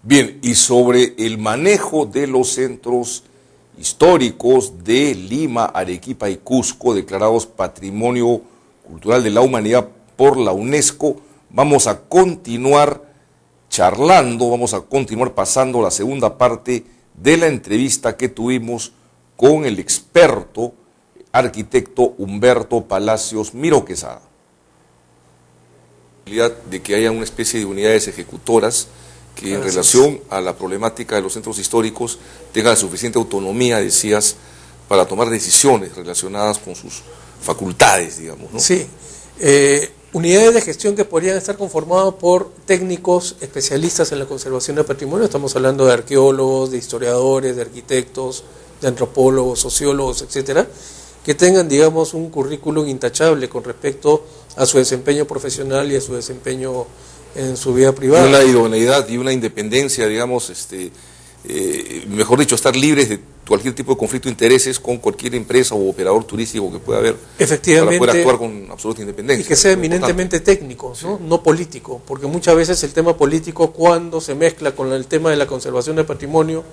Bien, y sobre el manejo de los centros históricos de Lima, Arequipa y Cusco, declarados Patrimonio Cultural de la Humanidad por la UNESCO, vamos a continuar charlando, vamos a continuar pasando la segunda parte de la entrevista que tuvimos con el experto arquitecto Humberto Palacios Miró Quesada. De que haya una especie de unidades ejecutoras que en relación a la problemática de los centros históricos tengan suficiente autonomía, decías, para tomar decisiones relacionadas con sus facultades, digamos, ¿no? Sí, unidades de gestión que podrían estar conformadas por técnicos especialistas en la conservación del patrimonio. Estamos hablando de arqueólogos, de historiadores, de arquitectos, de antropólogos, sociólogos, etcétera, que tengan, digamos, un currículum intachable con respecto a su desempeño profesional y a su desempeño en su vida privada. Una idoneidad y una independencia, digamos, mejor dicho, estar libres de cualquier tipo de conflicto de intereses con cualquier empresa o operador turístico que pueda haber. Efectivamente, para poder actuar con absoluta independencia. Y que sea eminentemente técnico, ¿no? Sí. No político, porque muchas veces el tema político, cuando se mezcla con el tema de la conservación del patrimonio,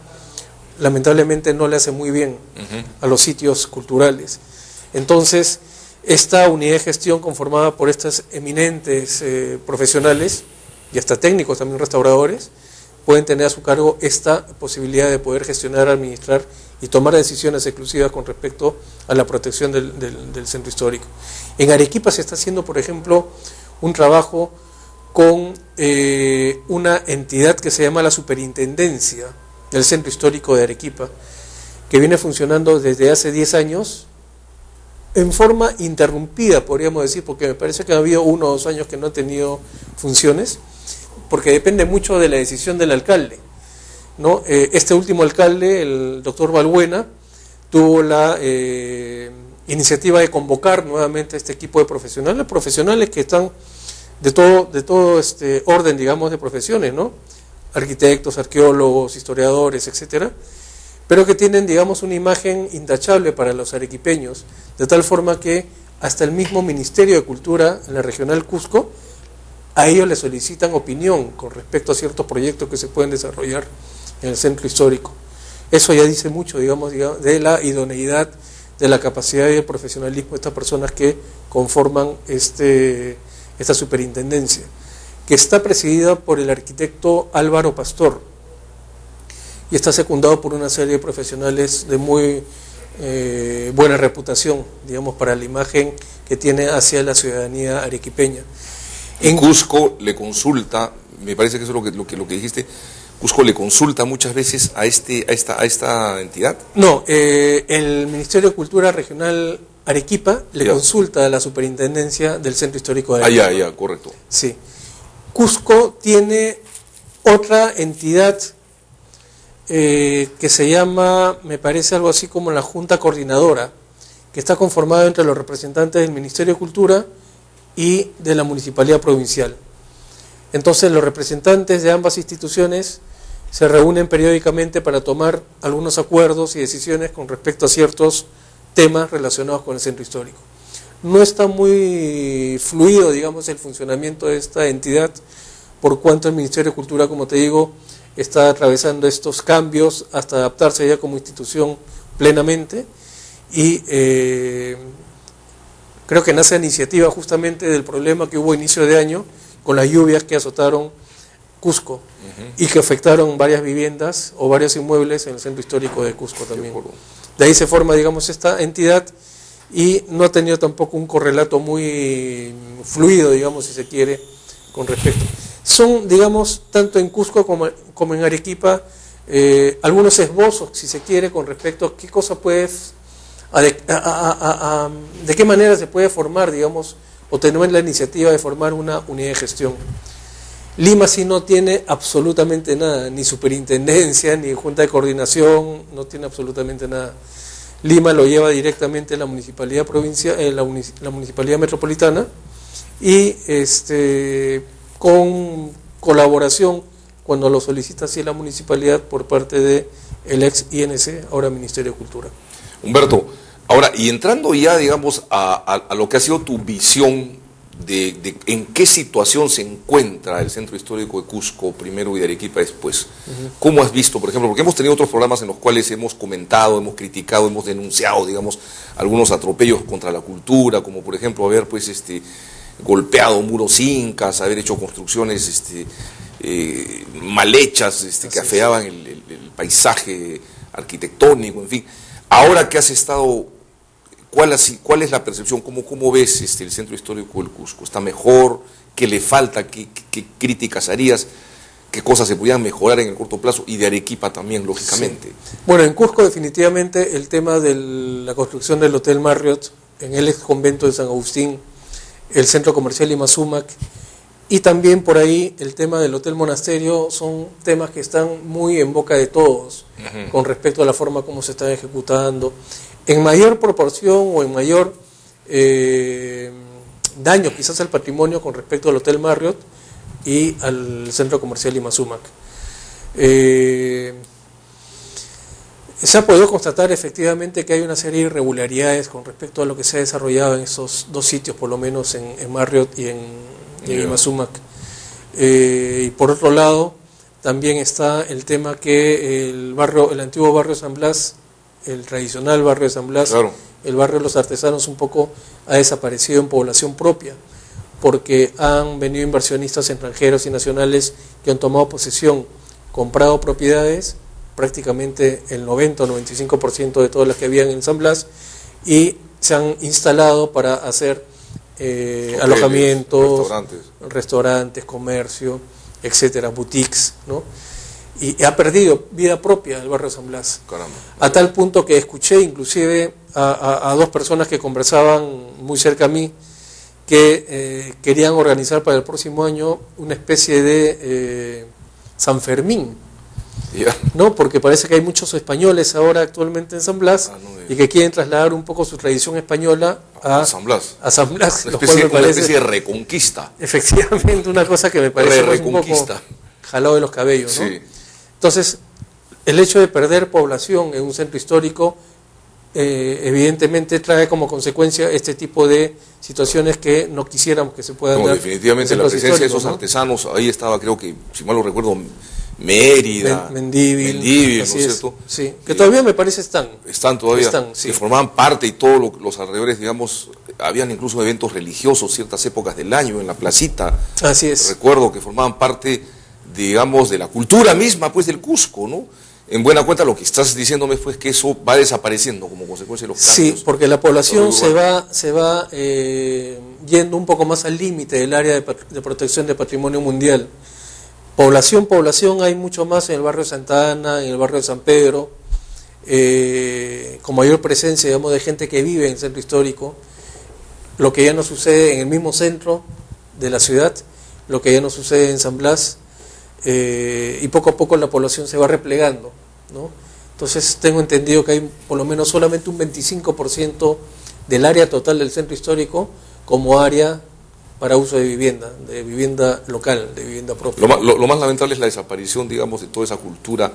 lamentablemente no le hace muy bien a los sitios culturales. Entonces, esta unidad de gestión conformada por estas eminentes profesionales y hasta técnicos, también restauradores, pueden tener a su cargo esta posibilidad de poder gestionar, administrar y tomar decisiones exclusivas con respecto a la protección del centro histórico. En Arequipa se está haciendo, por ejemplo, un trabajo con una entidad que se llama la Superintendencia del Centro Histórico de Arequipa, que viene funcionando desde hace 10 años, en forma interrumpida, podríamos decir, porque me parece que ha habido 1 o 2 años que no ha tenido funciones, porque depende mucho de la decisión del alcalde, ¿no? Este último alcalde, el doctor Balbuena, tuvo la iniciativa de convocar nuevamente a este equipo de profesionales que están de todo orden, digamos, de profesiones, ¿no? Arquitectos, arqueólogos, historiadores, etcétera, pero que tienen, digamos, una imagen intachable para los arequipeños, de tal forma que hasta el mismo Ministerio de Cultura en la Regional Cusco, a ellos les solicitan opinión con respecto a ciertos proyectos que se pueden desarrollar en el centro histórico. Eso ya dice mucho, digamos, de la idoneidad, de la capacidad y el profesionalismo de estas personas que conforman esta superintendencia, que está presidida por el arquitecto Álvaro Pastor, y está secundado por una serie de profesionales de muy buena reputación, digamos, para la imagen que tiene hacia la ciudadanía arequipeña. En Cusco le consulta, me parece que eso es lo que dijiste, Cusco le consulta muchas veces a esta entidad. No, el Ministerio de Cultura Regional Arequipa le consulta a la Superintendencia del Centro Histórico de Arequipa. Ya, correcto. Sí. Cusco tiene otra entidad que se llama, me parece algo así como la Junta Coordinadora, que está conformada entre los representantes del Ministerio de Cultura y de la Municipalidad Provincial. Entonces los representantes de ambas instituciones se reúnen periódicamente para tomar algunos acuerdos y decisiones con respecto a ciertos temas relacionados con el centro histórico. No está muy fluido, digamos, el funcionamiento de esta entidad, por cuanto el Ministerio de Cultura, como te digo, está atravesando estos cambios hasta adaptarse ya como institución plenamente, y creo que nace la iniciativa justamente del problema que hubo a inicio de año con las lluvias que azotaron Cusco y que afectaron varias viviendas o varios inmuebles en el centro histórico de Cusco también. De ahí se forma, digamos, esta entidad, y no ha tenido tampoco un correlato muy fluido, digamos, si se quiere, con respecto. Son, digamos, tanto en Cusco como en Arequipa, algunos esbozos, si se quiere, con respecto a qué cosa puedes, de qué manera se puede formar, digamos, o tener la iniciativa de formar una unidad de gestión. Lima sí no tiene absolutamente nada, ni superintendencia, ni junta de coordinación, no tiene absolutamente nada. Lima lo lleva directamente la municipalidad provincial, la municipalidad metropolitana, y con colaboración, cuando lo solicita así la municipalidad, por parte de el ex INC, ahora Ministerio de Cultura. Humberto, Ahora, y entrando ya, digamos, a lo que ha sido tu visión de en qué situación se encuentra el Centro Histórico de Cusco primero y de Arequipa después. ¿Cómo has visto, por ejemplo? Porque hemos tenido otros programas en los cuales hemos comentado, hemos criticado, hemos denunciado, digamos, algunos atropellos contra la cultura, como por ejemplo haber pues golpeado muros incas, haber hecho construcciones mal hechas que afeaban el paisaje arquitectónico, en fin. Ahora que has estado, ¿cuál es la percepción? ¿Cómo ves el Centro Histórico del Cusco? ¿Está mejor? ¿Qué le falta? ¿Qué críticas harías? ¿Qué cosas se podían mejorar en el corto plazo? Y de Arequipa también, lógicamente. Sí. Bueno, en Cusco definitivamente el tema de la construcción del Hotel Marriott en el ex convento de San Agustín, el centro comercial Imazumac, y también por ahí el tema del Hotel Monasterio son temas que están muy en boca de todos con respecto a la forma como se están ejecutando. En mayor proporción o en mayor daño quizás al patrimonio con respecto al Hotel Marriott y al centro comercial Imazumac. Se ha podido constatar efectivamente que hay una serie de irregularidades con respecto a lo que se ha desarrollado en esos dos sitios, por lo menos en Marriott y en Imazumac. Y por otro lado, también está el tema que el antiguo barrio San Blas, el tradicional barrio de San Blas, claro, el barrio de los artesanos un poco ha desaparecido en población propia, porque han venido inversionistas extranjeros y nacionales que han tomado posesión, comprado propiedades, prácticamente el 90 o 95% de todas las que habían en San Blas, y se han instalado para hacer alojamientos, restaurantes, comercio, etcétera, boutiques, ¿no? Y ha perdido vida propia el barrio San Blas. Caramba. A tal punto que escuché inclusive a dos personas que conversaban muy cerca a mí que querían organizar para el próximo año una especie de San Fermín, ¿no? Porque parece que hay muchos españoles ahora actualmente en San Blas y que quieren trasladar un poco su tradición española a San Blas. Una especie de reconquista. Efectivamente, una cosa que me parece un poco jalado de los cabellos, ¿no? Sí. Entonces, el hecho de perder población en un centro histórico evidentemente trae como consecuencia este tipo de situaciones que no quisiéramos que se puedan dar. Definitivamente la presencia de esos artesanos, ahí estaba, creo que, si mal lo recuerdo, Mérida, Mendívil, ¿no es cierto? Sí, que todavía me parece están todavía, sí, que formaban parte y todos los alrededores, digamos, habían incluso eventos religiosos ciertas épocas del año en la placita. Así es. Recuerdo que formaban parte, digamos, de la cultura misma, pues, del Cusco, ¿no? En buena cuenta lo que estás diciéndome pues que eso va desapareciendo como consecuencia de los cambios. Sí, porque la población se va yendo un poco más al límite del área de protección de patrimonio mundial. Población hay mucho más en el barrio de Santa Ana, en el barrio de San Pedro, con mayor presencia, digamos, de gente que vive en el centro histórico, lo que ya no sucede en el mismo centro de la ciudad, lo que ya no sucede en San Blas, y poco a poco la población se va replegando, ¿no? Entonces tengo entendido que hay por lo menos solamente un 25% del área total del centro histórico como área para uso de vivienda local, de vivienda propia. Lo más lamentable es la desaparición, digamos, de toda esa cultura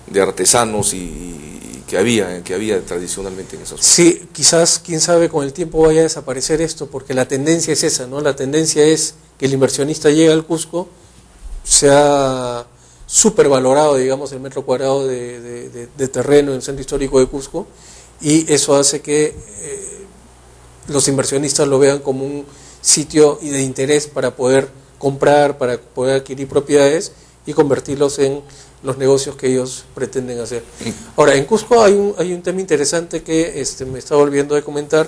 de artesanos y que había tradicionalmente en esas. Sí, quizás, quién sabe, con el tiempo vaya a desaparecer esto, porque la tendencia es esa, ¿no? La tendencia es que el inversionista llegue al Cusco, se ha supervalorado, digamos, el metro cuadrado de terreno en el centro histórico de Cusco, y eso hace que los inversionistas lo vean como un sitio de interés para poder comprar, para poder adquirir propiedades y convertirlos en los negocios que ellos pretenden hacer. Ahora, en Cusco hay un tema interesante que me estaba olvidando de comentar,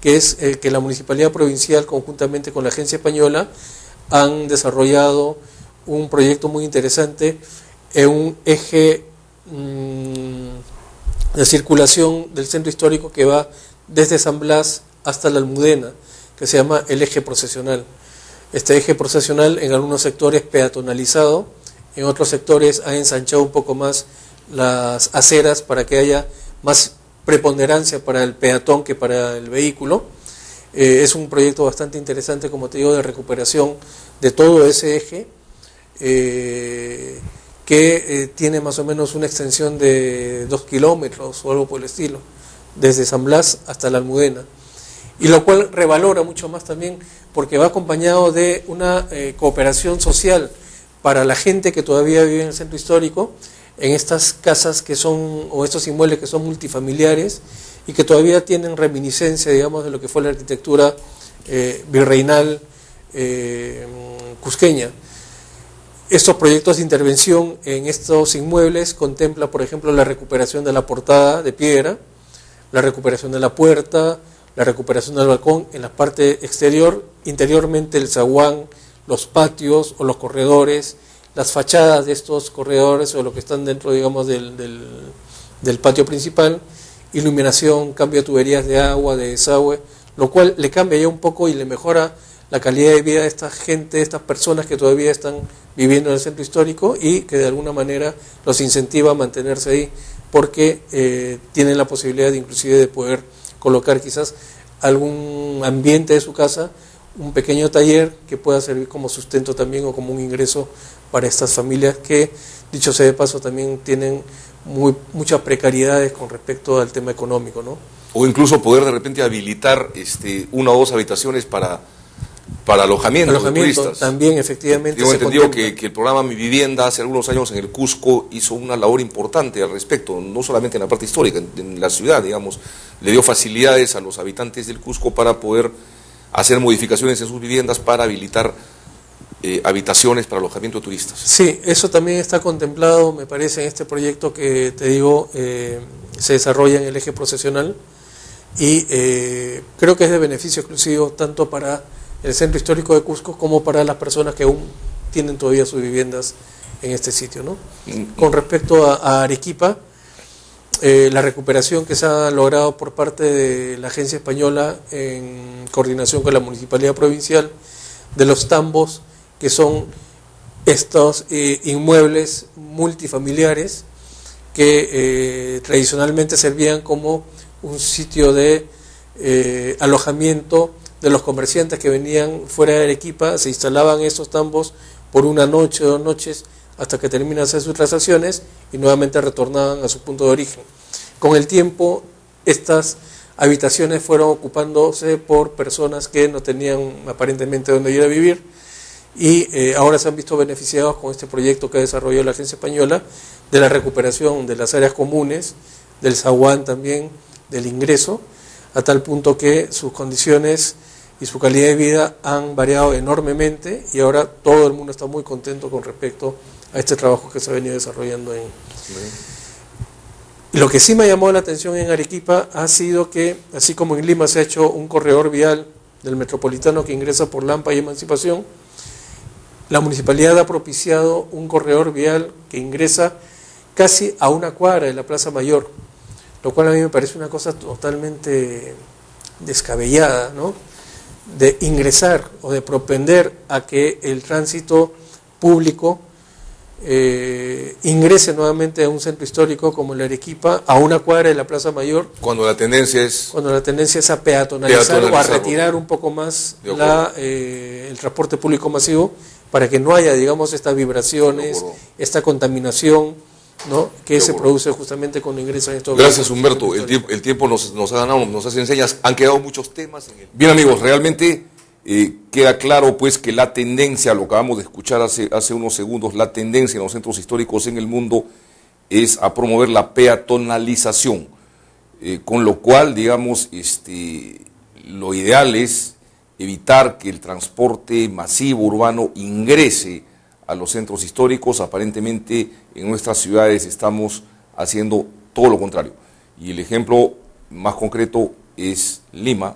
que es que la Municipalidad Provincial, conjuntamente con la Agencia Española, han desarrollado un proyecto muy interesante en un eje de circulación del centro histórico que va desde San Blas hasta la Almudena, que se llama el eje procesional. Este eje procesional en algunos sectores peatonalizado, en otros sectores ha ensanchado un poco más las aceras para que haya más preponderancia para el peatón que para el vehículo. Es un proyecto bastante interesante, como te digo, de recuperación de todo ese eje, que tiene más o menos una extensión de 2 kilómetros o algo por el estilo, desde San Blas hasta la Almudena, y lo cual revalora mucho más también porque va acompañado de una cooperación social para la gente que todavía vive en el centro histórico, en estas casas que son, o estos inmuebles que son multifamiliares y que todavía tienen reminiscencia, digamos, de lo que fue la arquitectura virreinal cusqueña. Estos proyectos de intervención en estos inmuebles contempla, por ejemplo, la recuperación de la portada de piedra, la recuperación de la puerta, la recuperación del balcón en la parte exterior, interiormente el zaguán, los patios o los corredores, las fachadas de estos corredores o lo que están dentro, digamos, del patio principal, iluminación, cambio de tuberías de agua, de desagüe, lo cual le cambia ya un poco y le mejora la calidad de vida de esta gente, de estas personas que todavía están viviendo en el centro histórico y que de alguna manera los incentiva a mantenerse ahí porque tienen la posibilidad de, inclusive de poder colocar quizás algún ambiente de su casa, un pequeño taller que pueda servir como sustento también o como un ingreso para estas familias que, dicho sea de paso, también tienen muchas precariedades con respecto al tema económico, ¿no? O incluso poder de repente habilitar una o dos habitaciones para alojamiento de turistas. También, efectivamente. Tengo entendido que el programa Mi Vivienda hace algunos años en el Cusco hizo una labor importante al respecto, no solamente en la parte histórica, en la ciudad, digamos, le dio facilidades a los habitantes del Cusco para poder hacer modificaciones en sus viviendas para habilitar habitaciones para alojamiento de turistas. Sí, eso también está contemplado, me parece, en este proyecto que te digo, se desarrolla en el eje procesional y creo que es de beneficio exclusivo tanto para el centro histórico de Cusco como para las personas que aún tienen todavía sus viviendas en este sitio, ¿no? Con respecto a Arequipa, la recuperación que se ha logrado por parte de la agencia española en coordinación con la municipalidad provincial de los tambos, que son estos inmuebles multifamiliares que tradicionalmente servían como un sitio de alojamiento de los comerciantes que venían fuera de Arequipa, se instalaban estos tambos por una noche o 2 noches hasta que terminan de hacer sus transacciones y nuevamente retornaban a su punto de origen. Con el tiempo, estas habitaciones fueron ocupándose por personas que no tenían aparentemente dónde ir a vivir y ahora se han visto beneficiados con este proyecto que ha desarrollado la agencia española de la recuperación de las áreas comunes, del zaguán también, del ingreso, a tal punto que sus condiciones y su calidad de vida han variado enormemente y ahora todo el mundo está muy contento con respecto a este trabajo que se ha venido desarrollando en... Lo que sí me ha llamado la atención en Arequipa ha sido que, así como en Lima se ha hecho un corredor vial del metropolitano que ingresa por Lampa y Emancipación, la municipalidad ha propiciado un corredor vial que ingresa casi a 1 cuadra de la Plaza Mayor, lo cual a mí me parece una cosa totalmente descabellada, ¿no? De ingresar o de propender a que el tránsito público ingrese nuevamente a un centro hisórico como el Arequipa, a 1 cuadra de la Plaza Mayor. Cuando la tendencia es a peatonalizar o a retirar un poco más el transporte público masivo para que no haya, digamos, estas vibraciones, esta contaminación, ¿no? Que se produce justamente cuando ingresan estos... Gracias, Humberto. El tiempo nos ha ganado, nos hace enseñas. Han quedado muchos temas. Bien, amigos, realmente queda claro pues que la tendencia, lo acabamos de escuchar hace unos segundos, la tendencia en los centros históricos en el mundo es a promover la peatonalización, con lo cual, digamos, lo ideal es evitar que el transporte masivo urbano ingrese a los centros históricos. Aparentemente en nuestras ciudades estamos haciendo todo lo contrario. Y el ejemplo más concreto es Lima,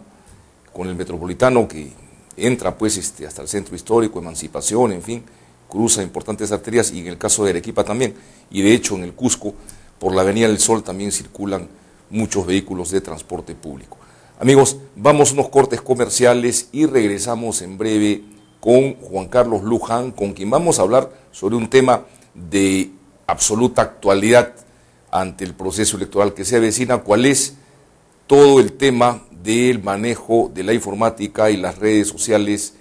con el metropolitano que entra pues hasta el centro histórico, Emancipación, en fin, cruza importantes arterias, y en el caso de Arequipa también. Y de hecho en el Cusco, por la Avenida del Sol también circulan muchos vehículos de transporte público. Amigos, vamos a unos cortes comerciales y regresamos en breve con Juan Carlos Luján, con quien vamos a hablar sobre un tema de absoluta actualidad ante el proceso electoral que se avecina, cuál es todo el tema del manejo de la informática y las redes sociales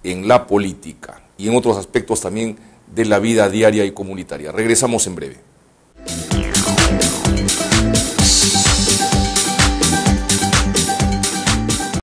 en la política y en otros aspectos también de la vida diaria y comunitaria. Regresamos en breve.